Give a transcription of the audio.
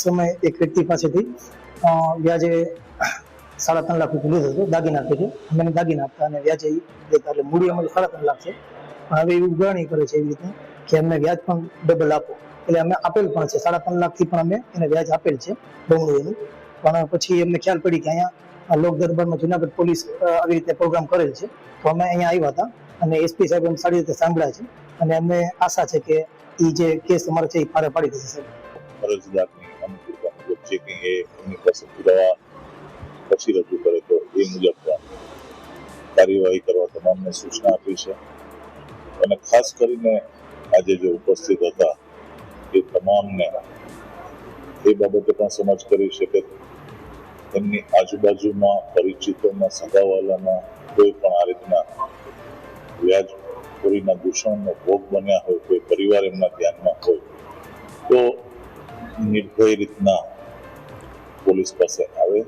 સમય એક વ્યક્તિ પાસેથી વ્યાજે 3.5 લાખ રૂપિયા લીધો હતો દાગીના પેટે. અમે એને દાગીના આપતા અને વ્યાજે દેતા, એટલે મૂડી અમારી 3.5 લાખ છે. પણ હવે એવી ઉઘરાણી કરે છે એવી રીતે કે અમને વ્યાજ પણ ડબલ આપો, એટલે અમે આપેલ પણ છે 3.5 લાખથી પણ અમે એને વ્યાજ આપેલ છે બમણું એનું. પણ પછી અમને ખ્યાલ પડી કે અહીંયા લોક દરબારમાં જુનાગઢ પોલીસ આવી રીતે પ્રોગ્રામ કરેલ છે, તો અમે અહીંયા આવ્યા હતા અને એસપી સાહેબ એમ સારી રીતે સાંભળ્યા છે અને અમને આશા છે કે એ જે કેસ અમારે છે એ પારે પાડી દેશે સાહેબ. અરજદારની અનુકૂળતા મુજબ જે કંઈ એ એમની પાસે પુરાવા પછી રજૂ કરે તો એ મુજબ કાર્યવાહી કરવા તમામને સૂચના આપી છે. અને ખાસ કરીને આજે જે ઉપસ્થિત હતા એ તમામને એ બાબતે પણ સમજ કરી છે કે એમની આજુબાજુમાં પરિચિતોમાં સગાવાલામાં કોઈ પણ આ રીતના વ્યાજખોરીના દૂષણનો ભોગ બન્યા હોય, કોઈ પરિવાર એમના ધ્યાનમાં હોય તો નિર્ભય રીતના પોલીસ પાસે આવે